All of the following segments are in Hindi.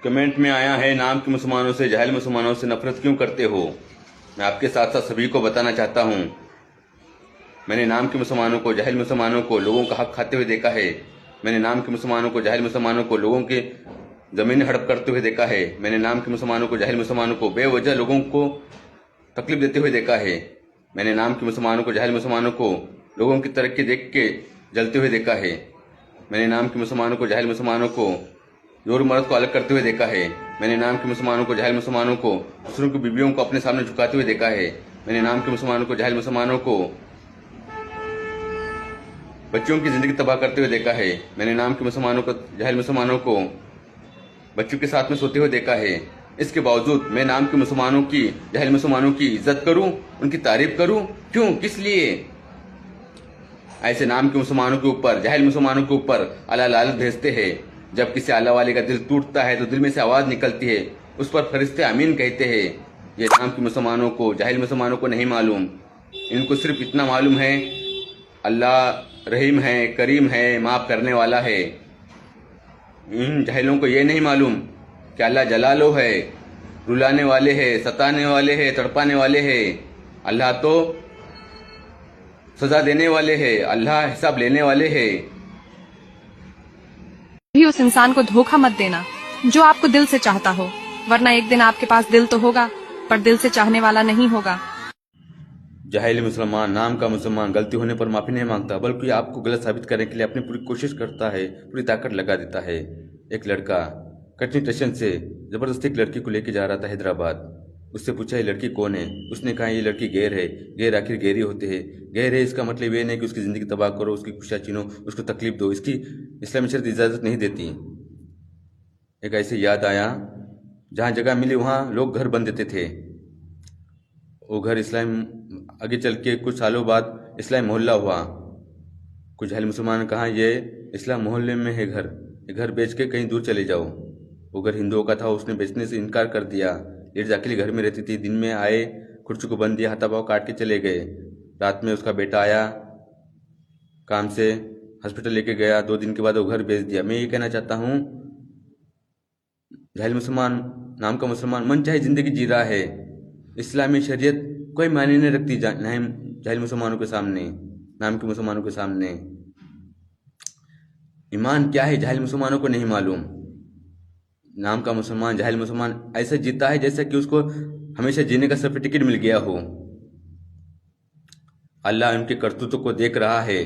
कमेंट में आया है, नाम के मुसलमानों से, जाहिल मुसलमानों से नफरत क्यों करते हो। मैं आपके साथ साथ सभी को बताना चाहता हूँ, मैंने नाम के मुसलमानों को, जाहिल मुसलमानों को लोगों का हक खाते हुए देखा है। मैंने नाम के मुसलमानों को, जाहिल मुसलमानों को लोगों के जमीन हड़प करते हुए देखा है। मैंने नाम के मुसलमानों को, जाहिल मुसलमानों को बेवजह लोगों को तकलीफ देते हुए देखा है। मैंने नाम के मुसलमानों को, जाहिल मुसलमानों को लोगों की तरक्की देख के जलते हुए देखा है। मैंने नाम के मुसलमानों को, जाहिल मुसलमानों को जोर मर्द को अलग करते हुए देखा है। मैंने नाम के मुसलमानों को, जाहिल मुसलमानों को दूसरों की बीवियों को अपने सामने झुकाते हुए देखा है। मैंने नाम के मुसलमानों को, जाहिल मुसलमानों को बच्चों की जिंदगी तबाह करते हुए देखा है। मैंने नाम के मुसलमानों को, जाहिल मुसलमानों को बच्चों के साथ में सोते हुए देखा है। इसके बावजूद मैं नाम के मुसलमानों की, जाहिल मुसलमानों की इज्जत करूं, उनकी तारीफ करूं, क्यों, किस लिए? ऐसे नाम के मुसलमानों के ऊपर, जाहिल मुसलमानों के ऊपर अल्लाह लानत भेजते हैं। जब किसी अल्लाह वाले का दिल टूटता है तो दिल में से आवाज निकलती है, उस पर फरिश्ते आमीन कहते हैं। ये नाम के मुसलमानों को, जाहिल मुसलमानों को नहीं मालूम। इनको सिर्फ इतना मालूम है, अल्लाह रहीम है, करीम है, माफ करने वाला है। इन जाहिलों को ये नहीं मालूम कि अल्लाह जलालो है, रुलाने वाले है, सताने वाले है, तड़पाने वाले है। अल्लाह तो सजा देने वाले है, अल्लाह हिसाब लेने वाले है। भी उस इंसान को धोखा मत देना जो आपको दिल से चाहता हो, वरना एक दिन आपके पास दिल तो होगा पर दिल से चाहने वाला नहीं होगा। जाहिल मुसलमान, नाम का मुसलमान गलती होने पर माफी नहीं मांगता, बल्कि आपको गलत साबित करने के लिए अपनी पूरी कोशिश करता है, पूरी ताकत लगा देता है। एक लड़का कटनी स्टेशन से जबरदस्ती एक लड़की को लेकर जा रहा था हैदराबाद। उससे पूछा ये लड़की कौन है। उसने कहा ये लड़की गैर है। गैर आखिर गैर ही होते हैं। गैर है इसका मतलब ये नहीं कि उसकी जिंदगी तबाह करो, उसकी खुशियाँ छीनो, उसको तकलीफ दो। इसकी इस्लामी शरीयत इजाजत नहीं देती। एक ऐसे याद आया, जहाँ जगह मिली वहाँ लोग घर बन देते थे। वो घर इस्लाम, आगे चल के कुछ सालों बाद इस्लाम मोहल्ला हुआ। कुछ जाहिल मुसलमान ने कहा ये इस्लाम मोहल्ले में है घर, ये घर बेच के कहीं दूर चले जाओ। वो घर हिंदुओं का था, उसने बेचने से इनकार कर दिया। लेट अकेली घर में रहती थी। दिन में आए, कुर्सी को बंद दिया, हाथापाव काट के चले गए। रात में उसका बेटा आया काम से, हॉस्पिटल लेके गया। 2 दिन के बाद वो घर बेच दिया। मैं ये कहना चाहता हूँ, जाहिल मुसलमान, नाम का मुसलमान मन चाहे जिंदगी जी रहा है। इस्लामी शरीयत कोई मायने नहीं रखती जाहिल मुसलमानों के सामने, नाम के मुसलमानों के सामने। ईमान क्या है जाहिल मुसलमानों को नहीं मालूम। नाम का मुसलमान, जाहिल मुसलमान ऐसा जीता है जैसा कि उसको हमेशा जीने का सर्टिफिकेट मिल गया हो। अल्लाह उनके करतूतों को देख रहा है।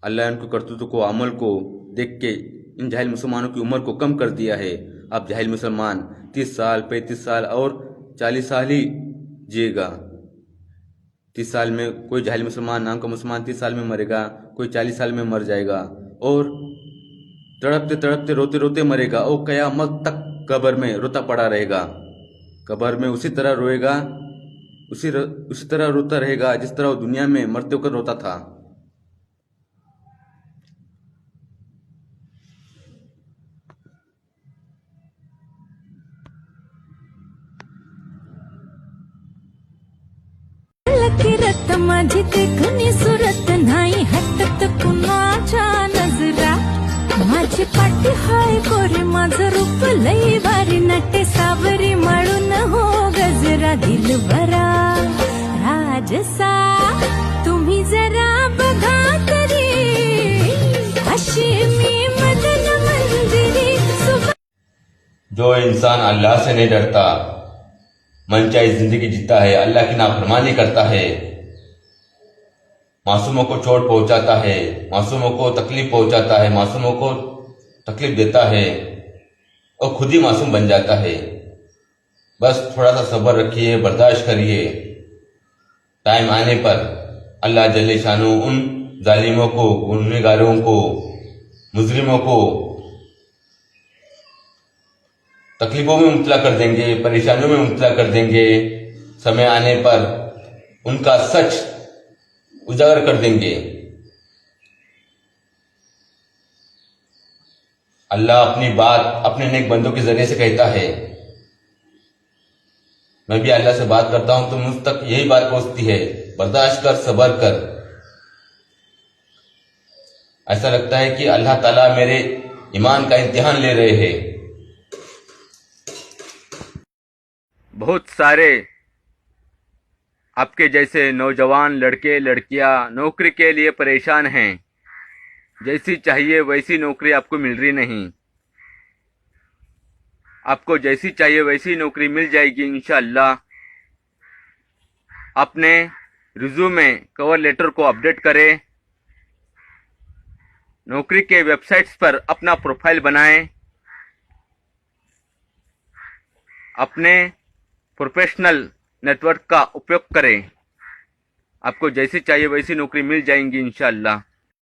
अल्लाह उनके करतूतों को, अमल को देख के इन जाहिल मुसलमानों की उम्र को कम कर दिया है। अब जाहिल मुसलमान 30 साल, 35 साल और 40 साल ही जिएगा। 30 साल में कोई जाहिल मुसलमान, नाम का मुसलमान 30 साल में मरेगा, कोई 40 साल में मर जाएगा और तड़पते तड़पते, रोते रोते मरेगा और कयामत तक कब्र में रोता पड़ा रहेगा। कब्र में उसी तरह रोएगा, उसी तरह रोता रहेगा जिस तरह वो दुनिया में मरते होकर रोता था। रत माझी देखणी सुरत नाही हटत कुणाच्या नजरा। माझी पाठी हाय गोरी, माझं रूप लई भारी, नटे सावरी माळून हो गजरा दिलबरा राजसा। तुम्ही जरा बघा तरी अशी मी मदन मंदिरी। जो इंसान अल्लाह से नहीं डरता, मन चाहे जिंदगी जीता है, अल्लाह की नाफरमानी करता है, मासूमों को चोट पहुंचाता है, मासूमों को तकलीफ पहुंचाता है, मासूमों को तकलीफ देता है और खुद ही मासूम बन जाता है। बस थोड़ा सा सब्र रखिए, बर्दाश्त करिए। टाइम आने पर अल्लाह जल्ले शानू उन जालिमों को, गुनहगारों को, मुजरिमों को तकलीफों में मुब्तला कर देंगे, परेशानियों में मुब्तला कर देंगे। समय आने पर उनका सच उजागर कर देंगे। अल्लाह अपनी बात अपने नेक बंदों के जरिए से कहता है। मैं भी अल्लाह से बात करता हूं तो मुझ तक यही बात पहुंचती है, बर्दाश्त कर, सब्र कर। ऐसा लगता है कि अल्लाह ताला मेरे ईमान का इम्तिहान ले रहे हैं। बहुत सारे आपके जैसे नौजवान लड़के लड़कियां नौकरी के लिए परेशान हैं। जैसी चाहिए वैसी नौकरी आपको मिल रही नहीं। आपको जैसी चाहिए वैसी नौकरी मिल जाएगी इंशाअल्लाह। अपने रिज्यूमे कवर लेटर को अपडेट करें। नौकरी के वेबसाइट्स पर अपना प्रोफाइल बनाएं। अपने प्रोफेशनल नेटवर्क का उपयोग करें। आपको जैसी चाहिए वैसी नौकरी मिल जाएंगी इंशाअल्लाह।